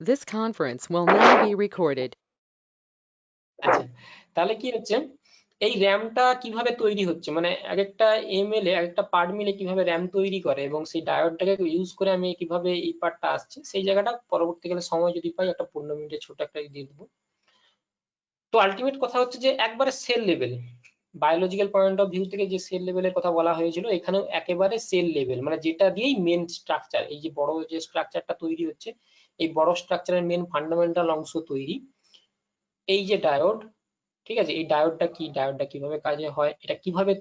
This conference will now be recorded. আচ্ছা, তাহলে কি হচ্ছে, এই র্যামটা কিভাবে তৈরি হচ্ছে, মানে এক একটা এমএল এ এক একটা পার্ট মিলে কিভাবে র্যাম তৈরি করে এবং সেই ডায়োডটাকে ইউজ করে আমি কিভাবে এই পার্টটা আসছে, সেই জায়গাটা পরবর্তীকালে সময় যদি পাই একটা 15 মিনিটের ছোট একটা দিয়ে দেবো। তো আলটিমেট কথা হচ্ছে যে একবারে cell level, biological point of view থেকে যে সেল লেভেলের কথা বলা হয়েছিল, এখানেও একেবারে সেল লেভেল, মানে যেটা দিয়েই মেন স্ট্রাকচার, এই যে বড় যে স্ট্রাকচারটা তৈরি হচ্ছে, এই বড় স্ট্রাকচারের মেন ফান্ডামেন্টাল অংশ তৈরি এই যে ডায়োড। ঠিক আছে, এই ডায়োডটা কি, ডায়োডটা কিভাবে কাজে হয়, এটা কিভাবে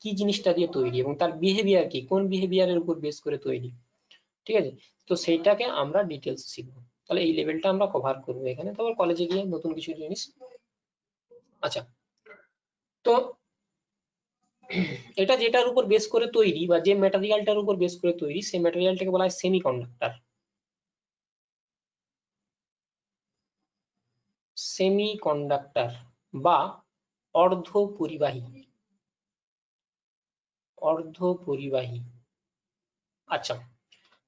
কি জিনিসটা দিয়ে তৈরি এবং তার বিহেভিয়ার কি, কোন বিহেভিয়ারের উপর বেস করে তৈরি। ঠিক আছে, তো সেইটাকে আমরা ডিটেলস শিখবো। তাহলে এই লেভেলটা আমরা কভার করবো এখানে, তারপর কলেজে গিয়ে নতুন কিছু জিনিস। আচ্ছা, তো এটা যেটার উপর বেস করে তৈরি বা যে ম্যাটেরিয়ালটার উপর বেস করে তৈরি, সেই ম্যাটেরিয়ালটাকে বলা হয় সেমিকন্ডাক্টর। সেমিকন্ডাক্টর বা অর্ধ পরিবাহী, অর্ধ পরিবাহী। আচ্ছা,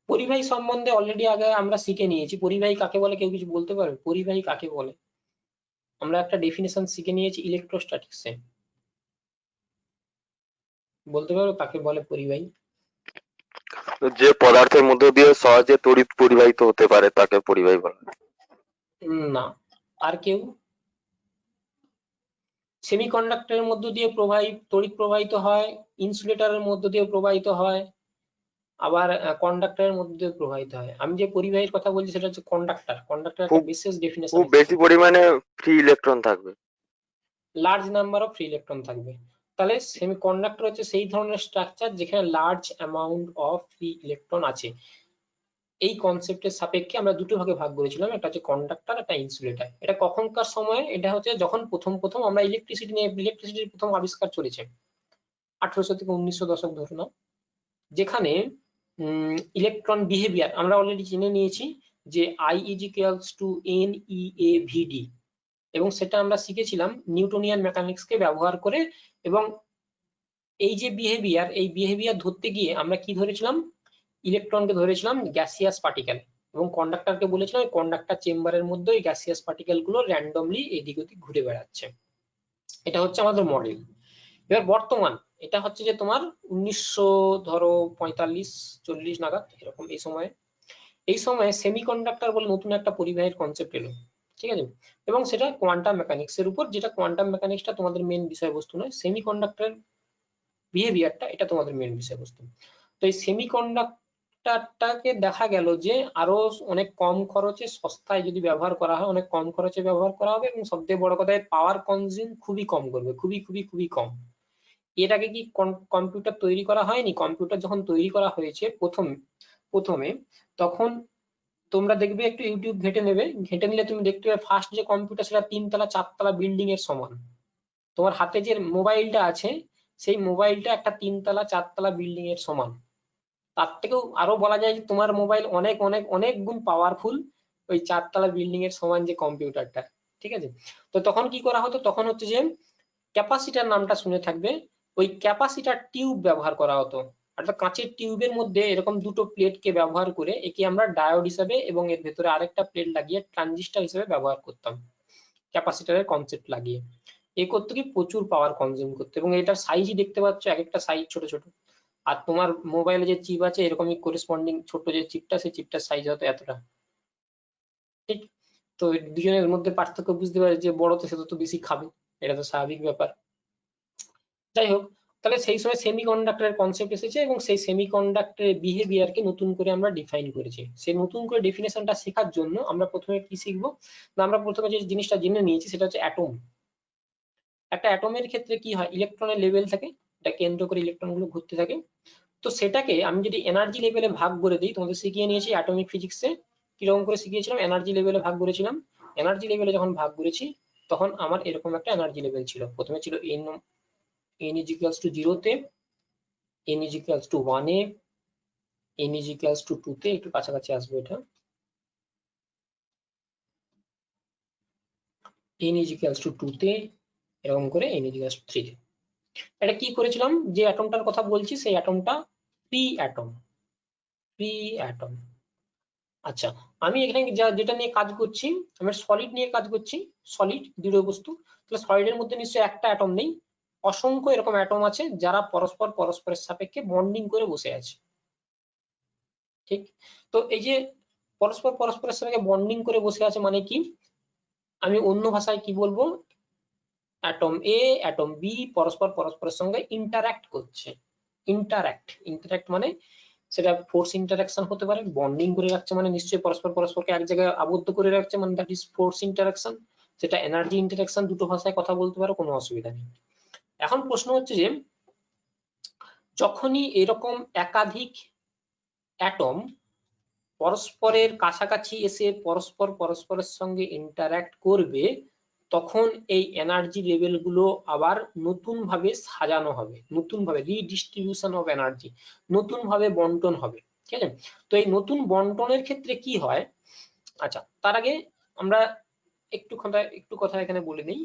পরিবাহী সম্বন্ধে অলরেডি আগে আমরা শিখে নিয়েছি। পরিবাহী কাকে বলে কেউ কিছু বলতে পারবে? পরিবাহী কাকে বলে? আমরা একটা ডেফিনেশন শিখে নিয়েছি ইলেকট্রোস্ট্যাটিক্সে। বলতে পারো কাকে বলে পরিবাহী? যে পদার্থের মধ্য দিয়ে সহজে তড়িৎ পরিবাহিত হতে পারে তাকে পরিবাহী বলা হয়। না, আর কেউ? সেমিকন্ডাক্টরের মধ্য দিয়ে তড়িৎ প্রবাহিত হয়, ইনসুলেটরের মধ্য দিয়ে প্রবাহিত হয়, আবার কন্ডাক্টরের মধ্য দিয়ে প্রবাহিত হয়। আমি যে পরিবাহীর কথা বলছি সেটা হচ্ছে কন্ডাক্টর। কন্ডাক্টর একটা খুব বিশেষ ডেফিনেশন খুব আছে, বেশি পরিমাণে ফ্রি ইলেকট্রন থাকবে। Large number of free electron থাকবে। তাহলে সেমিকন্ডাক্টর হচ্ছে সেই ধরনের স্ট্রাকচার যেখানে large amount of free electron আছে। এই কনসেপ্টের সাপেক্ষে আমরা দুটো ভাগে ভাগ করেছিলাম, একটা হচ্ছে কন্ডাক্টর, একটা ইনসুলেটর। এটা কখনকার সময়, এটা হচ্ছে যখন প্রথম প্রথম আমরা ইলেকট্রিসিটির প্রথম আবিষ্কার চলেছে 1800 থেকে 1900 দশক ধরে নাও, যেখানে ইলেকট্রন বিহেভিয়ার আমরা অলরেডি জেনে নিয়েছি যে I is equals to NeAVD, এবং সেটা আমরা শিখেছিলাম নিউটনিয়ান মেকানিক্সকে ব্যবহার করে। এবং এই যে বিহেভিয়ার, এই বিহেভিয়ার ধরতে গিয়ে আমরা কি ধরেছিলাম, ইলেকট্রনকে ধরেছিলাম গ্যাসিয়াস পার্টিকেল, এবং কন্ডাক্টরকে বলেছিলাম কন্ডাক্টর চেম্বারের মধ্যে ওই গ্যাসিয়াস পার্টিকেল গুলো র্যান্ডমলি এদিক ওদিক ঘুরে বেড়াচ্ছে। এটা হচ্ছে আমাদের মডেল। এবার বর্তমান, এটা হচ্ছে যে তোমার 1900 ধরো 45-40 নাগাদ এরকম এই সময়ে সেমিকন্ডাক্টর বলে নতুন একটা পরিবাহীর কনসেপ্ট এলো। ঠিক আছে, এবং সেটা কোয়ান্টাম মেকানিক্স এর উপর, যেটা কোয়ান্টাম মেকানিক্সটা তোমাদের মেন বিষয়বস্তু নয়, সেমিকন্ডাক্টরের বিহেভিয়ারটা এটা তোমাদের মেন বিষয়বস্তু। তো এই সেমিকন্ডাক্টরটাকে দেখা গেল যে আরো অনেক কম খরচে, সস্তায় যদি ব্যবহার করা হয়, অনেক কম খরচে ব্যবহার করা হবে, এবং সবথেকে বড় কথা পাওয়ার কনজিউম খুবই কম করবে, খুবই খুবই খুবই কম। এর আগে কি কম্পিউটার তৈরি করা হয়নি? কম্পিউটার যখন তৈরি করা হয়েছে প্রথমে, তখন তোমরা দেখবে, একটু ইউটিউব ঘেটে নেবে, ঘেটে নিলে তুমি দেখতে পাবে ফার্স্ট যে কম্পিউটার সেটা 3 তলা 4 তলা বিল্ডিং এর সমান। তোমার হাতে যে মোবাইলটা আছে, সেই মোবাইলটা একটা 3 তলা 4 তলা বিল্ডিং এর সমান। তার থেকেও আরো বলা যায় যে তোমার মোবাইল অনেক অনেক অনেক গুণ পাওয়ারফুল ওই 4 তলা বিল্ডিং এর সমান যে কম্পিউটারটা। ঠিক আছে, তো তখন কি করা হতো, তখন হচ্ছে যে ক্যাপাসিটার নামটা শুনে থাকবে, ওই ক্যাপাসিটার টিউব ব্যবহার করা হতো। অর্থাৎ কাঁচের টিউবের মধ্যে এরকম দুটো প্লেটকে ব্যবহার করে একে আমরা ডায়োড হিসাবে এবং এর ভেতরে আরেকটা প্লেট লাগিয়ে ট্রানজিস্টর হিসেবে ব্যবহার করতাম, ক্যাপাসিটরের কনসেপ্ট লাগিয়ে। এ করতে কি প্রচুর পাওয়ার কনজিউম করতে, এবং এটার সাইজই দেখতে পাচ্ছ, এক একটা সাইজ ছোট ছোট। আর তোমার মোবাইলে যে চিপ আছে এরকমই করেসপন্ডিং ছোট যে চিপটা, সেই চিপটার সাইজ হয়তো এতটা। ঠিক, তো দুজনের মধ্যে পার্থক্য বুঝতে পারে, যে বড় তো সে তো বেশি খাবে, এটা তো স্বাভাবিক ব্যাপার। যাই হোক, তাহলে সেই সময় সেমিকন্ডাক্টরের কনসেপ্ট এসেছে, এবং সেই সেমিকন্ডাক্টরের বিহেভিয়ারকে নতুন করে আমরা ডিফাইন করেছি। সেই নতুন করে ডেফিনেশনটা শেখার জন্য আমরা প্রথমে কি শিখবো না, আমরা প্রথমে যে জিনিসটা জেনে নিয়েছি সেটা হচ্ছে অ্যাটম। একটা অ্যাটমের ক্ষেত্রে কি হয়, ইলেকট্রনের লেভেল থাকে, এটা কেন্দ্র করে ইলেকট্রন গুলো ঘুরতে থাকে। তো সেটাকে আমি যদি এনার্জি লেভেলে ভাগ করে দিই, তোমাদের শিখিয়ে নিয়েছি অ্যাটমিক ফিজিক্সে কিরকম করে শিখিয়েছিলাম, এনার্জি লেভেলে ভাগ করেছিলাম। এনার্জি লেভেলে যখন ভাগ করেছি, তখন আমার এরকম একটা এনার্জি লেভেল ছিল। প্রথমে ছিল n is equals to 0 তে, n is equals to 1 A, n is equals to 2 তে, একটু কাছাকাছি আসবে এটা, n is equals to 2 তে, এরকম করে n is equals to 3 তে। এটা কি করেছিলাম, যে অ্যাটমটার কথা বলছি সেই অ্যাটমটা ফ্রি অ্যাটম, ফ্রি অ্যাটম। আচ্ছা, আমি এখানে যেটা নিয়ে কাজ করছি, আমি সলিড নিয়ে কাজ করছি, সলিড দৃঢ় বস্তু। তাহলে সলিডের মধ্যে নিশ্চয়ই একটা অ্যাটম নেই, অসংখ্য এরকম অ্যাটম আছে যারা পরস্পরের সাপেক্ষে বন্ডিং করে বসে আছে। ঠিক, তো এই যে পরস্পরের সাপেক্ষে বন্ডিং করে বসে আছে মানে কি, আমি অন্য ভাষায় কি বলবো, অ্যাটম এ অ্যাটম বি পরস্পরের সঙ্গে ইন্টারঅ্যাক্ট করছে। ইন্টারঅ্যাক্ট মানে সেটা ফোর্স ইন্টারাকশন হতে পারে, বন্ডিং করে রাখছে মানে নিশ্চয়ই পরস্পরকে এক জায়গায় আবদ্ধ করে রাখছে মানে দ্যাট ইজ ফোর্স ইন্টারাকশন। সেটা এনার্জি ইন্টারাকশন, দুটো ভাষায় কথা বলতে পারো, কোনো অসুবিধা নেই। এখন প্রশ্ন হচ্ছে যে যখনই এরকম একাধিক অ্যাটম পরস্পরের কাছাকাছি এসে পরস্পরের সঙ্গে ইন্টারঅ্যাক্ট করবে, তখন এই এনার্জি লেভেল গুলো আবার নতুন ভাবে সাজানো হবে, নতুন ভাবে রিডিস্ট্রিবিউশন অফ এনার্জি, নতুন ভাবে বন্টন হবে। ঠিক আছে, তো এই নতুন বন্টনের ক্ষেত্রে কি হয়, আচ্ছা তার আগে আমরা একটু কথা এখানে বলে নিই।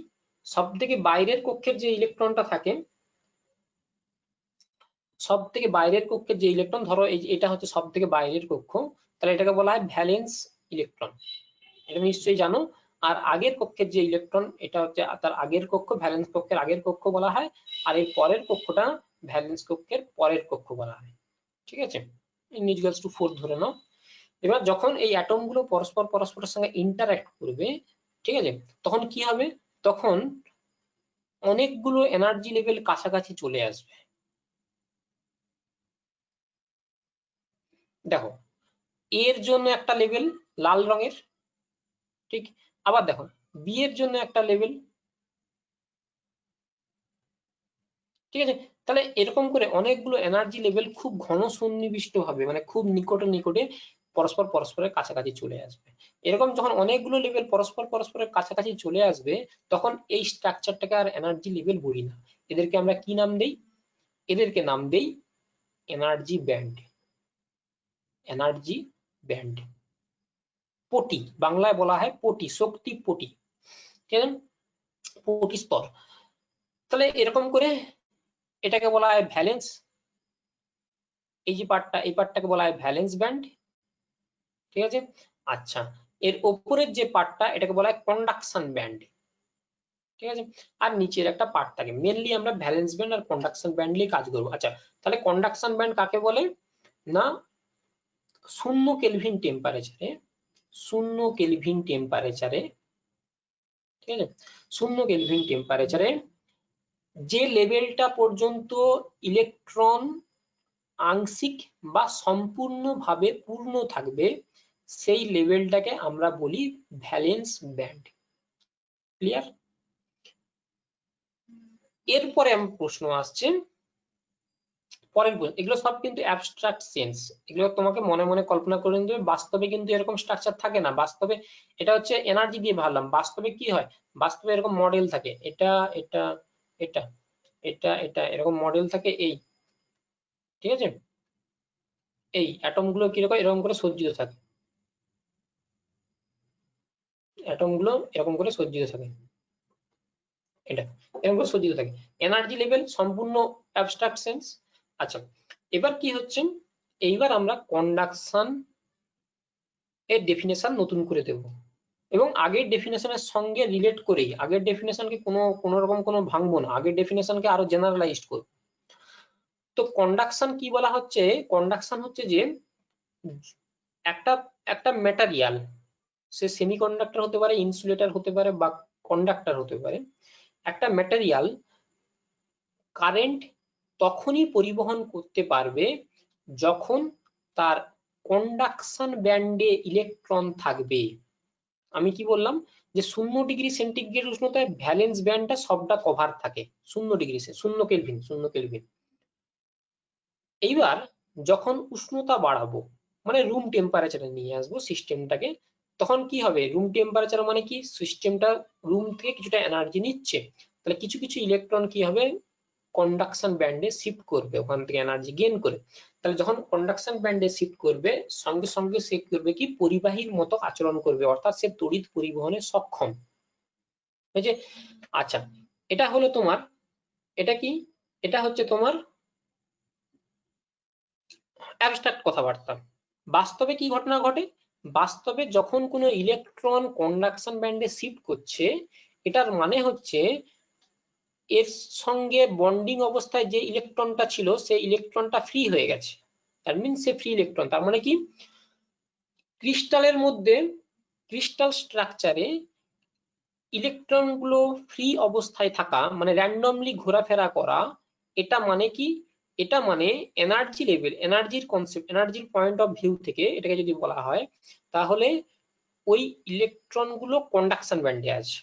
সব থেকে বাইরের কক্ষের যে ইলেকট্রনটা থাকে, সব থেকে বাইরের কক্ষের যে ইলেকট্রন, ধরো এটা হচ্ছে সব থেকে বাইরের কক্ষ, তাহলে এটাকে বলা হয় ভ্যালেন্স ইলেকট্রন, এটা নিশ্চয়ই জানো। আর আগের কক্ষের যে ইলেকট্রন, এটা হচ্ছে তার আগের কক্ষ, ভ্যালেন্স কক্ষের আগের কক্ষ বলা হয়, আর এই পরের কক্ষটা ভ্যালেন্স কক্ষের পরের কক্ষ বলা হয়। ঠিক আছে, n = 4 ধরে নাও। এবার যখন এই অ্যাটম গুলো পরস্পরের সঙ্গে ইন্টারঅ্যাক্ট করবে, ঠিক আছে, তখন কি হবে, তখন অনেকগুলো এনার্জি লেভেল কাছাকাছি চলে আসবে। দেখো, এর জন্য একটা লেভেল লাল রঙের, ঠিক, আবার দেখো বি এর জন্য একটা লেভেল, ঠিক আছে। তাহলে এরকম করে অনেকগুলো এনার্জি লেভেল খুব ঘন সন্নিবিষ্ট ভাবে, মানে খুব নিকটে পরস্পরের কাছাকাছি চলে আসবে। এরকম যখন অনেকগুলো লেভেল পরস্পরের কাছাকাছি চলে আসবে, তখন এই স্ট্রাকচারটাকে আর এনার্জি লেভেল বলি না, এদেরকে আমরা কি নাম দেই, এদেরকে নাম দেই এনার্জি ব্যান্ড। এনার্জি ব্যান্ড, পটি, বাংলায় বলা হয় পটি, শক্তি পটি, ঠিক আছে, পটি স্তর। তাহলে এরকম করে এটাকে বলা হয় ভ্যালেন্স, এই যে পার্টটা, এই পার্টটাকে বলা হয় ভ্যালেন্স ব্যান্ড। ঠিক আছে, আচ্ছা এর উপরের যে পার্টটা, এটাকে বলা হয় কন্ডাকশন ব্যান্ড। ঠিক আছে, আর নিচের একটা পার্ট থাকে, মেনলি আমরা ভ্যালেন্স ব্যান্ড আর কন্ডাকশন ব্যান্ড নিয়ে কাজ করবো। আচ্ছা, তাহলে কন্ডাকশন ব্যান্ড কাকে বলে না, 0 কেলভিন টেম্পারেচারে, 0 কেলভিন টেম্পারেচারে, ঠিক আছে, 0 কেলভিন টেম্পারেচারে যে লেভেলটা পর্যন্ত ইলেকট্রন আংশিক বা সম্পূর্ণভাবে পূর্ণ থাকবে, সেই লেভেলটাকে আমরা বলি ভ্যালেন্স ব্যান্ড। ক্লিয়ার? এরপরে আমার প্রশ্ন আসছে, পরের এগুলো সব কিন্তু অ্যাবস্ট্রাক্ট সেন্স, এগুলো তোমাকে মনে মনে কল্পনা করে নিতে হবে, বাস্তবে কিন্তু এরকম স্ট্রাকচার থাকে না। বাস্তবে এটা হচ্ছে এনার্জি দিয়ে ভাবলাম, বাস্তবে কি হয়, বাস্তবে এরকম মডেল থাকে, এটা এটা এটা এটা এটা এরকম মডেল থাকে, এই, ঠিক আছে, এই অ্যাটম গুলো কিরকম এরকম করে সজ্জিত থাকে, অ্যাটম গুলো এরকম করে সজ্জিত থাকে, এটা এরকম করে সজ্জিত থাকে, এনার্জি লেভেল সম্পূর্ণ অ্যাবস্ট্রাক্ট সেন্স। আচ্ছা, এবার কি হচ্ছে, এইবার আমরা কন্ডাকশন এর ডেফিনেশন নতুন করে দেব, এবং আগের ডেফিনেশনের সঙ্গে রিলেট করেই, আগের ডেফিনেশনকে কোনো রকম কোনো ভাঙবো না, আগের ডেফিনেশনকে আরো জেনারেলাইজড করব। তো কন্ডাকশন কি বলা হচ্ছে, কন্ডাকশন হচ্ছে যে একটা একটা ম্যাটেরিয়াল, সে সেমিকন্ডাক্টর হতে পারে, ইনসুলেটর হতে পারে, বা কন্ডাক্টর হতে পারে, একটা ম্যাটেরিয়াল কারেন্ট তখনই পরিবহন করতে পারবে যখন তার কন্ডাকশন ব্যান্ডে ইলেকট্রন থাকবে। আমি কি বললাম, যে 0 ডিগ্রি সেন্টিগ্রেড উষ্ণতায় ভ্যালেন্স ব্যান্ডটা সবটা কভার থাকে, 0 ডিগ্রি, 0 কেলভিন, 0 কেলভিন। এইবার যখন উষ্ণতা বাড়াবো, মানে রুম টেম্পারেচারে নিয়ে আসবো সিস্টেমটাকে, তখন কি হবে, রুম টেম্পারেচার মানে কি, সিস্টেমটা রুম থেকে কিছুটা এনার্জি নিচ্ছে, তাহলে কিছু কিছু ইলেকট্রন কি হবে, কন্ডাকশন ব্যান্ডে শিফট করবে, ওখান থেকে এনার্জি গেইন করে। তাহলে যখন কন্ডাকশন ব্যান্ডে শিফট করবে, সঙ্গে সঙ্গে সে করবে কি, পরিবাহীর মতো আচরণ করবে, অর্থাৎ সে তড়িৎ পরিবহনে সক্ষম হয়েছে। আচ্ছা, এটা হলো তোমার, এটা কি, এটা হচ্ছে তোমার অ্যাবস্ট্রাক্ট কথাবার্তা। বাস্তবে কি ঘটনা ঘটে, বাস্তবে যখন কোনো ইলেকট্রন কন্ডাকশন ব্যান্ডে শিফট করছে, এটার মানে হচ্ছে এর সঙ্গে বন্ডিং অবস্থায় যে ইলেকট্রনটা ছিল সেই ইলেকট্রনটা ফ্রি হয়ে গেছে। That means say free electron. তার মানে কি, ক্রিস্টালের মধ্যে, ক্রিস্টাল স্ট্রাকচারে ইলেকট্রন গুলো ফ্রি অবস্থায় থাকা মানে র্যান্ডমলি ঘোরাফেরা করা, এটা মানে কি, এটা মানে এনার্জি লেভেল, এনার্জির কনসেপ্ট, এনার্জির পয়েন্ট অফ ভিউ থেকে এটাকে যদি বলা হয়, তাহলে ওই ইলেকট্রন গুলো কন্ডাকশন ব্যান্ডে আছে।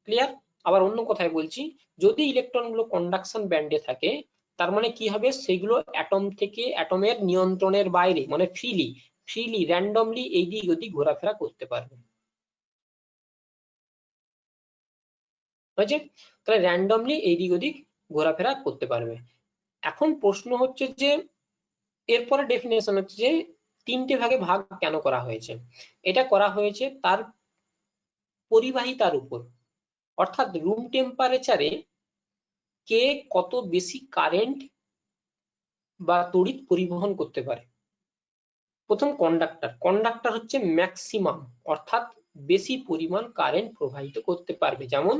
ক্লিয়ার? আবার অন্য কথায় বলছি, যদি ইলেকট্রন গুলো কন্ডাকশন ব্যান্ডে থাকে, তার মানে কি হবে, সেগুলো অ্যাটম থেকে অ্যাটমের নিয়ন্ত্রণের বাইরে, মানে ফ্রিলি র্যান্ডমলি এই দিক ওদিক ঘোরাফেরা করতে পারবে। হয়েছে? তাহলে র্যান্ডমলি এই দিক ওদিক ঘোরাফেরা করতে পারবে। এখন প্রশ্ন হচ্ছে যে এরপরে ডেফিনেশন হচ্ছে যে তিনটে ভাগে ভাগ কেন করা হয়েছে। এটা করা হয়েছে তার পরিবাহিতার উপর, অর্থাৎ রুম টেম্পারেচারে কে কত বেশি কারেন্ট বা তড়িৎ পরিবহন করতে পারে। প্রথম কন্ডাক্টর হচ্ছে ম্যাক্সিমাম, অর্থাৎ বেশি পরিমাণ কারেন্ট প্রবাহিত করতে পারবে, যেমন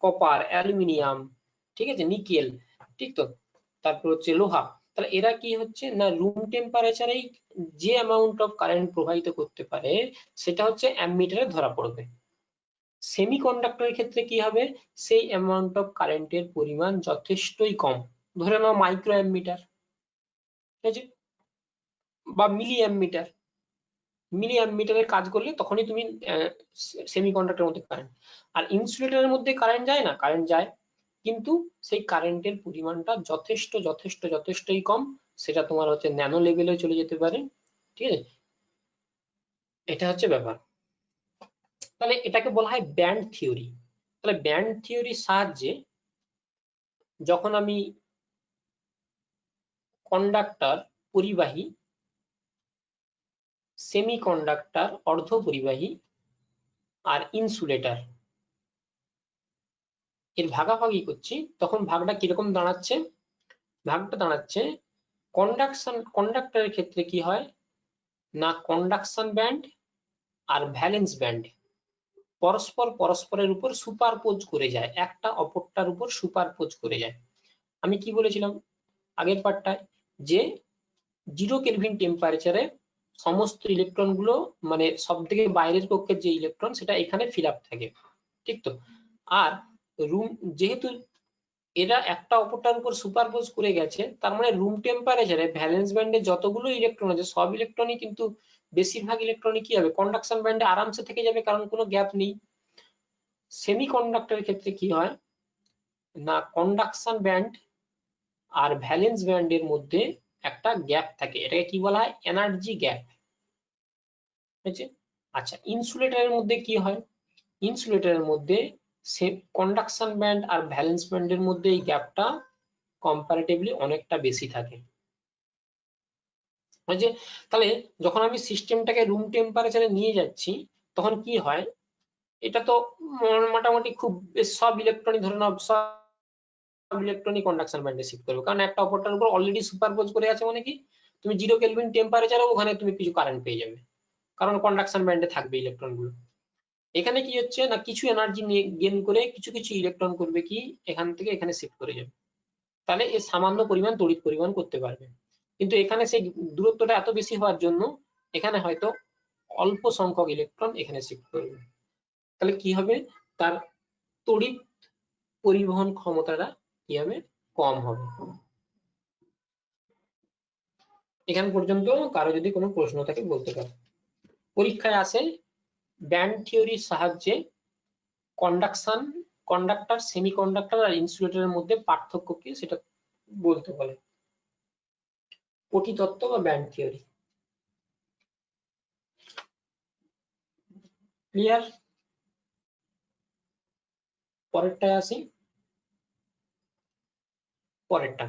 কপার, অ্যালুমিনিয়াম, ঠিক আছে, নিকেল, ঠিক তো, তারপর হচ্ছে লোহা। তাহলে এরা কি হচ্ছে না, রুম টেম্পারেচারেই যে অ্যামাউন্ট অফ কারেন্ট প্রবাহিত করতে পারে সেটা হচ্ছে অ্যামমিটারে ধরা পড়বে। সেমিকন্ডাক্টরের ক্ষেত্রে কি হবে, সেই অ্যামাউন্ট অফ কারেন্টের পরিমাণ যথেষ্টই কম, ধরে নাও মাইক্রো অ্যামমিটার, ঠিক আছে, বা মিলি অ্যামমিটার। মিলি অ্যামমিটারের কাজ করলে তখনই তুমি সেমিকন্ডাক্টরের মধ্যে কারেন্ট। আর ইনসুলেটরের মধ্যে কারেন্ট যায় না, কারেন্ট যায়, কিন্তু সেই কারেন্টের পরিমাণটা যথেষ্টই কম, সেটা তোমার হচ্ছে ন্যানো লেভেলে চলে যেতে পারে, ঠিক আছে, এটা হচ্ছে ব্যাপার। তাহলে এটাকে বলা হয় ব্যান্ড থিওরি। তাহলে ব্যান্ড থিওরির সাহায্যে যখন আমি কন্ডাক্টর পরিবাহী, সেমিকন্ডাক্টর অর্ধ পরিবাহী, আর ইনসুলেটর এর ভাগাভাগি করছি, তখন ভাগটা কিরকম দাঁড়াচ্ছে, ভাগটা দাঁড়াচ্ছে কন্ডাক্টরের ক্ষেত্রে কি হয় না, কন্ডাকশন ব্যান্ড আর ভ্যালেন্স ব্যান্ড পরস্পরের উপর সুপারপোজ করে যায়, একটা অপরটার উপর সুপারপোজ করে যায়। আমি কি বলেছিলাম আগের পার্টটায়, যে 0 কেলভিন টেম্পারেচারে সমস্ত ইলেকট্রন গুলো, মানে সব থেকে বাইরের কক্ষের যে ইলেকট্রন সেটা এখানে ফিল আপ থাকে, ঠিক তো। আর রুম, যেহেতু এরা একটা অপরটার উপর সুপারপোজ করে গেছে, তার মানে রুম টেম্পারেচারে ভ্যালেন্স ব্যান্ডে যতগুলো ইলেকট্রন আছে সব ইলেকট্রনই কিন্তু, বেশিরভাগ ইলেকট্রনই কি হবে, কন্ডাকশন ব্যান্ডে আরামসে থেকে যাবে, কারণ কোনো গ্যাপ নেই। সেমিকন্ডাক্টরের ক্ষেত্রে কি হয় না, কন্ডাকশন ব্যান্ড আর ভ্যালেন্স ব্যান্ডের মধ্যে একটা গ্যাপ থাকে, এটাকে কি বলা হয়, এনার্জি গ্যাপ, ঠিক আছে। আচ্ছা, ইনসুলেটরের মধ্যে কি হয়, ইনসুলেটরের মধ্যে কন্ডাকশন ব্যান্ড আর ভ্যালেন্স ব্যান্ডের মধ্যে এই গ্যাপটা কম্পারেটিভলি অনেকটা বেশি থাকে। যে তাহলে যখন আমি সিস্টেমটাকে রুম টেম্পারেচারে নিয়ে যাচ্ছি, তখন কি হয়, এটা তো মোটামুটি খুব সব ইলেকট্রনিক, ধরে নাও সব ইলেকট্রনিক কন্ডাকশন ব্যান্ডে শিফট করবে, কারণ একটা অপরটার উপর অলরেডি সুপারপোজ করে আছে, মানে কি তুমি 0 কেলভিন টেম্পারেচারেও ওখানে তুমি কিছু কারেন্ট পেয়ে যাবে, কারণ কন্ডাকশন ব্যান্ডে থাকবে ইলেকট্রন গুলো। এখানে কি হচ্ছে না, কিছু এনার্জি গেইন করে কিছু ইলেকট্রন করবে কি, এখান থেকে এখানে শিফট করে যাবে, তাহলে এর সামান্য পরিমাণ তড়িৎ পরিবহন করতে পারবে। কিন্তু এখানে সেই দূরত্বটা এত বেশি হওয়ার জন্য এখানে হয়তো অল্প সংখ্যক ইলেকট্রন এখানে শিফট করবে, তাহলে কি হবে, তার তড়িৎ পরিবহন ক্ষমতাটা কি হবে, কম হবে। এখান পর্যন্ত কারো যদি কোনো প্রশ্ন থাকে বলতে পারে। পরীক্ষায় আসে ব্যান্ড থিওরির সাহায্যে কন্ডাক্টর, সেমিকন্ডাক্টর আর ইনসুলেটরের মধ্যে পার্থক্য কি সেটা বলতে বলে, কোটি তত্ত্ব বা ব্যান্ড থিওরি। ক্লিয়ার? পরেরটায় আসি, পরেরটা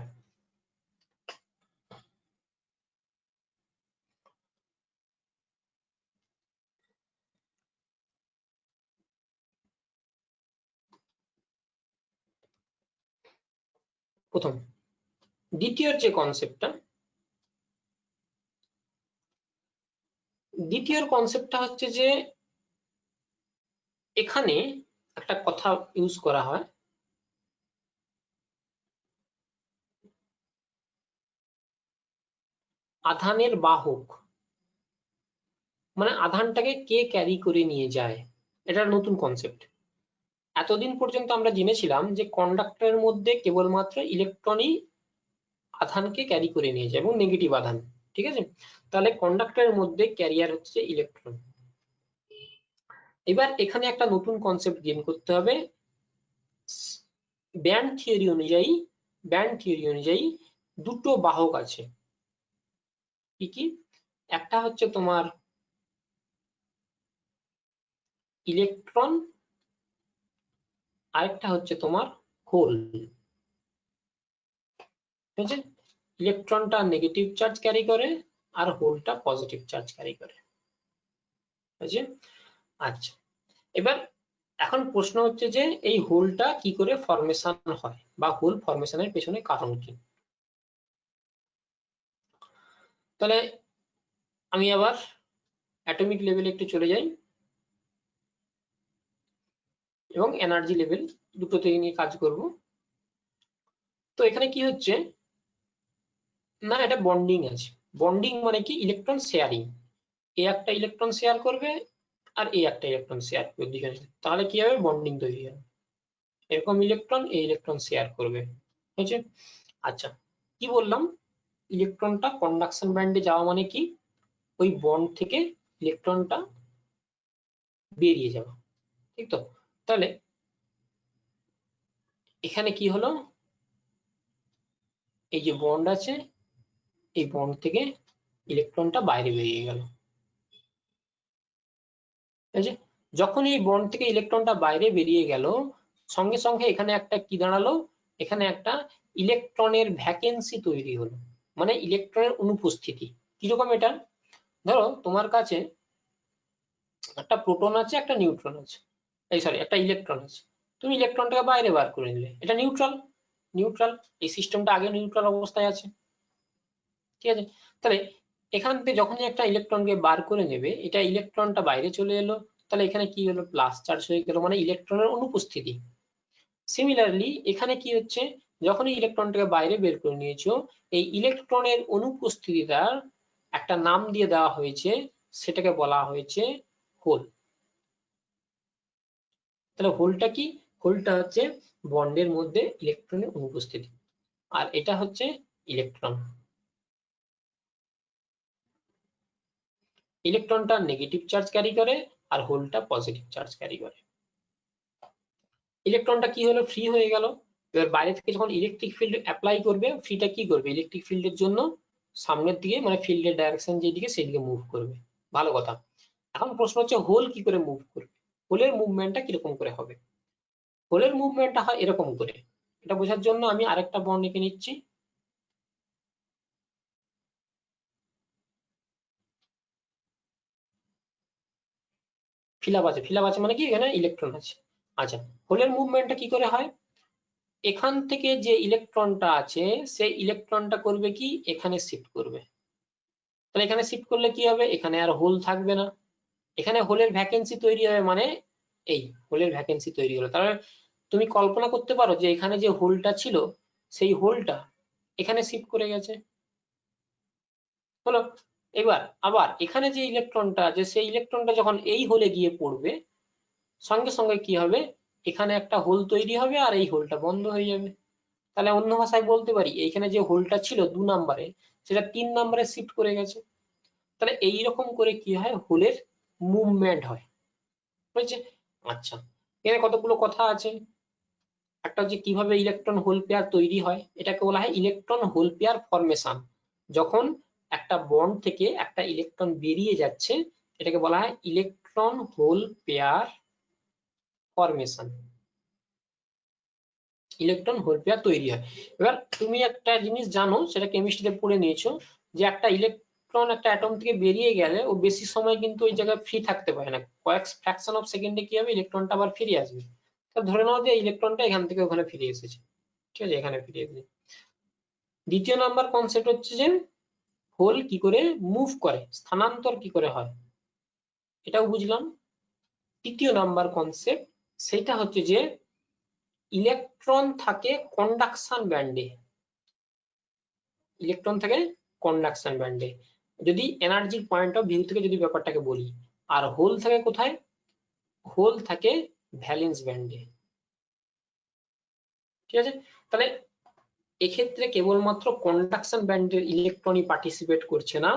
প্রথম, দ্বিতীয় যে কনসেপ্টটা, দ্বিতীয় কনসেপ্টটা হচ্ছে যে এখানে একটা কথা ইউজ করা হয়, আধানের বাহক, মানে আধানটাকে কে ক্যারি করে নিয়ে যায়, এটা নতুন কনসেপ্ট। এতদিন পর্যন্ত আমরা জেনেছিলাম যে কন্ডাক্টরের মধ্যে কেবলমাত্র ইলেকট্রনই আধানকে ক্যারি করে নিয়ে যায় এবং নেগেটিভ আধান, ঠিক আছে। তাহলে কন্ডাক্টরের মধ্যে ক্যারিয়ার হচ্ছে ইলেকট্রন। এবার এখানে একটা নতুন কনসেপ্ট গেইন করতে হবে। ব্যান্ড থিওরি অনুযায়ী দুটো বাহক আছে, কি কি? একটা হচ্ছে তোমার ইলেকট্রন, আরেকটা হচ্ছে তোমার হোল। ঠিক আছে, ইলেকট্রনটা নেগেটিভ চার্জ ক্যারি করে আর হোলটা পজিটিভ চার্জ ক্যারি করে। ঠিক আছে, আচ্ছা এবার এখন প্রশ্ন হচ্ছে যে এই হোলটা কি করে ফরমেশন হয় বা হোল ফরমেশনের পেছনে কারণ কি। তাহলে আমি আবার অ্যাটমিক লেভেলে একটু চলে যাই এবং এনার্জি লেভেল দুটোতে নিয়ে কাজ করব। তো এখানে কি হচ্ছে না, এটা বন্ডিং আছে। বন্ডিং মানে কি? Electron sharing. এ একটা ইলেকট্রন শেয়ার করবে আর এ একটা ইলেকট্রন শেয়ার করবে দুজনে, তাহলে কি হবে? বন্ডিং তৈরি হবে। এরকম ইলেকট্রন এই ইলেকট্রন শেয়ার করবে, ঠিক আছে। আচ্ছা, কি বললাম? ইলেকট্রনটা কন্ডাকশন ব্যান্ডে যাওয়া মানে কি? ওই বন্ড থেকে ইলেকট্রনটা বেরিয়ে যাওয়া, ঠিক তো? তাহলে এখানে কি হলো? এই যে বন্ড আছে, এই বন্ড থেকে ইলেকট্রনটা বাইরে বেরিয়ে গেল। ঠিক আছে, যখন এই বন্ড থেকে ইলেকট্রনটা বাইরে বেরিয়ে গেল, সঙ্গে সঙ্গে এখানে একটা কি দাঁড়ালো? এখানে একটা ইলেকট্রনের ভ্যাকেন্সি তৈরি হলো, মানে ইলেকট্রনের অনুপস্থিতি। কিরকম এটা? ধরো তোমার কাছে একটা প্রোটন আছে, একটা নিউট্রন আছে, এই সরি একটা ইলেকট্রন আছে। তুমি ইলেকট্রনটাকে বাইরে বার করে নিলে, এটা নিউট্রাল। নিউট্রাল, এই সিস্টেমটা আগে নিউট্রাল অবস্থায় আছে, ঠিক আছে। তাহলে এখান থেকে যখনই একটা ইলেকট্রনকে বার করে নেবে, এটা ইলেকট্রনটা বাইরে চলে এলো, তাহলে এখানে কি হলো? প্লাস চার্জ হয়ে গেল, মানে ইলেকট্রনের অনুপস্থিতি। সিমিলারলি এখানে কি হচ্ছে? যখনই ইলেকট্রনটাকে বাইরে বের করে নিয়েছো, এই ইলেকট্রনের অনুপস্থিতিটার একটা নাম দিয়ে দেওয়া হয়েছে, সেটাকে বলা হয়েছে হোল। তাহলে হোলটা কি? হোলটা হচ্ছে বন্ডের মধ্যে ইলেকট্রনের অনুপস্থিতি, আর এটা হচ্ছে ইলেকট্রন। ইলেকট্রনটা নেগেটিভ চার্জ ক্যারি করে আর হোলটা পজিটিভ চার্জ ক্যারি করে। ইলেকট্রনটা কি হলো? ফ্রি হয়ে গেল। এবার বাইরে থেকে যখন ইলেকট্রিক ফিল্ড অ্যাপ্লাই করবে, ফ্রিটা কি করবে? ইলেকট্রিক ফিল্ডের জন্য সামনের দিকে, মানে ফিল্ডের ডাইরেকশন যেদিকে সেদিকে মুভ করবে। ভালো কথা। এখন প্রশ্ন হচ্ছে হোল কি করে মুভ করবে? হোলের মুভমেন্টটা কিরকম করে হবে? হোলের মুভমেন্টটা হয় এরকম করে। এটা বোঝার জন্য আমি আরেকটা বর্ণ এঁকে নিচ্ছি। ফিলাপ আছে, ফিলাপ আছে মানে কি? এখানে ইলেকট্রন আছে। আচ্ছা, হোলের মুভমেন্টটা কি করে হয়? এখান থেকে যে ইলেকট্রনটা আছে, সেই ইলেকট্রনটা করবে কি? এখানে শিফট করবে। তাহলে এখানে শিফট করলে কি হবে? এখানে আর হোল থাকবে না, এখানে হোলের ভ্যাকেন্সি তৈরি হবে, মানে এই হোলের ভ্যাকেন্সি তৈরি হলো। তাহলে তুমি কল্পনা করতে পারো যে এখানে যে হোলটা ছিল, সেই হোলটা এখানে শিফট করে গেছে, হলো। এবার আবার এখানে যে ইলেকট্রনটা আছে, সেই ইলেকট্রনটা যখন এই হোলে গিয়ে পড়বে, সঙ্গে সঙ্গে কি হবে? এখানে একটা হোল তৈরি হবে আর এই হোলটা বন্ধ হয়ে যাবে। তাহলে অন্য ভাষায় বলতে পারি, এইখানে যে হোলটা ছিল 2 নম্বরে, সেটা 3 নম্বরে শিফট করে গেছে। তাহলে এইরকম করে কি হয়? হোলের মুভমেন্ট হয়, বুঝছে? আচ্ছা, এখানে কতগুলো কথা আছে। একটা হচ্ছে কিভাবে ইলেকট্রন হোল পেয়ার তৈরি হয়, এটাকে বলা হয় ইলেকট্রন হোল পেয়ার ফরমেশন। যখন একটা বন্ড থেকে একটা ইলেকট্রন বেরিয়ে যাচ্ছে, এটাকে বলা হয় electron whole pair formation. Electron whole pair তৈরি হয়। এবার তুমি একটা জিনিস জানো, সেটা কেমিস্ট্রিতে পড়ে নিয়েছো, যে একটা ইলেকট্রন একটা অ্যাটম থেকে বেরিয়ে গেলে ও বেশি সময় কিন্তু ওই জায়গায় ফ্রি থাকতে পারে না, কয়েক ফ্র্যাকশন অফ সেকেন্ডে কি হবে? ইলেকট্রনটা আবার ফিরে আসবে। তো ধরে নাও যে ইলেকট্রনটা এখান থেকে ওখানে ফিরে এসেছে, ঠিক আছে, এখানে ফিরে এসেছে। দ্বিতীয় নাম্বার কনসেপ্ট হচ্ছে যে হোল কি করে মুভ করে, স্থানান্তর কি করে হয়। এটাও বুঝলাম। তৃতীয় নাম্বার কনসেপ্ট, সেটা হচ্ছে যে ইলেকট্রন থাকে কন্ডাকশন ব্যান্ডে। ইলেকট্রন থাকে কন্ডাকশন ব্যান্ডে যদি এনার্জির পয়েন্ট অফ ভিউ থেকে যদি ব্যাপারটাকে বলি, আর হোল থাকে কোথায়? হোল থাকে ভ্যালেন্স ব্যান্ডে। ঠিক আছে, তাহলে এক্ষেত্রে কেবলমাত্র কন্ডাকশন ব্যান্ডের ইলেকট্রনই পার্টিসিপেট করছে না,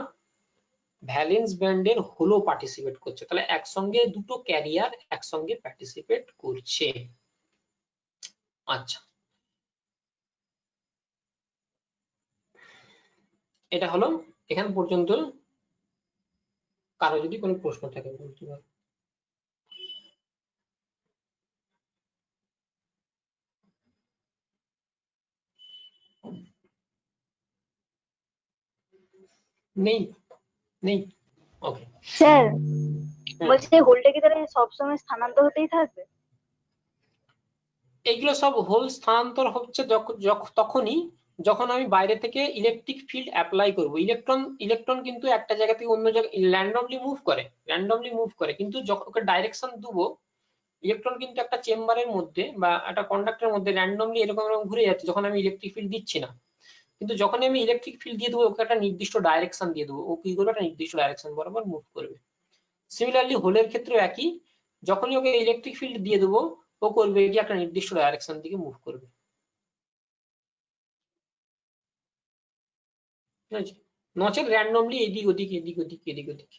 ভ্যালেন্স ব্যান্ডের হোলও পার্টিসিপেট করছে। তাহলে একসঙ্গে দুটো ক্যারিয়ার একসঙ্গে পার্টিসিপেট করছে। আচ্ছা, এটা হলো এখান পর্যন্ত। কারো যদি কোনো প্রশ্ন থাকে বলতে পারো। নেই? নেই, ওকে। স্যার বলছি হোলটা কি তাহলে সবসময় স্থানান্তর হতেই থাকবে? এইগুলো সব হোল স্থানান্তর হচ্ছে তখনই যখন আমি বাইরে থেকে ইলেকট্রিক ফিল্ড অ্যাপ্লাই করব। ইলেকট্রন কিন্তু একটা জায়গা থেকে অন্য জায়গায় র্যান্ডমলি মুভ করে, কিন্তু যখন ওকে ডাইরেকশন দেবো, ইলেকট্রন কিন্তু একটা চেম্বারের মধ্যে বা একটা কন্ডাক্টরের মধ্যে র্যান্ডমলি এরকম ঘুরে যাচ্ছে যখন আমি ইলেকট্রিক ফিল্ড দিচ্ছি না। কিন্তু যখন আমি ইলেকট্রিক ফিল্ড দিয়ে দেবো, ওকে একটা নির্দিষ্ট ডাইরেকশন দিয়ে দেবো, ও কি করবে? একটা নির্দিষ্ট ডাইরেকশন বরাবর মুভ করবে। সিমিলারলি হোলের ক্ষেত্রেও একই, যখনই ওকে ইলেকট্রিক ফিল্ড দিয়ে দেবো, ও করবে কি? একটা নির্দিষ্ট ডাইরেকশন দিকে মুভ করবে। ঠিক আছে, নচেত র্যান্ডমলি এদিক ওদিক এদিক ওদিক এদিক ওদিক।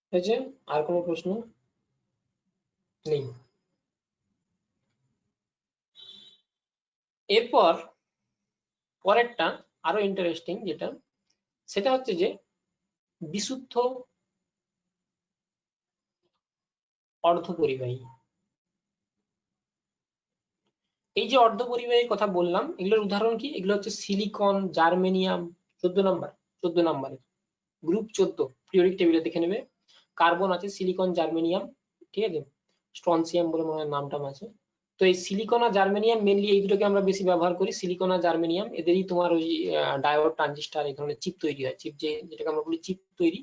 ঠিক আছে, আর কোনো প্রশ্ন নেই? এরপর পরেরটা আরো ইন্টারেস্টিং, যেটা সেটা হচ্ছে যে বিশুদ্ধ অর্ধপরিবাহী। এই যে অর্ধপরিবাহীর কথা বললাম, এগুলোর উদাহরণ কি? এগুলো হচ্ছে সিলিকন, জার্মেনিয়াম। 14 নম্বরের গ্রুপ 14 পিরিয়ডিক টেবিলে দেখে নেবে। কার্বন আছে, সিলিকন, জার্মেনিয়াম, ঠিক আছে, স্ট্রনসিয়াম বলে মনে হয় নামটা আছে। তো এই সিলিকন আর জার্মেনিয়াম মেনলি এই দুটোকে আমরা বেশি ব্যবহার করি। সিলিকন আর জার্মেনিয়াম, এদেরই তোমার ওই ডায়োড, ট্রানজিস্টার, এই ধরনের চিপ তৈরি হয়। চিপ যেটাকে আমরা বলি চিপ তৈরি,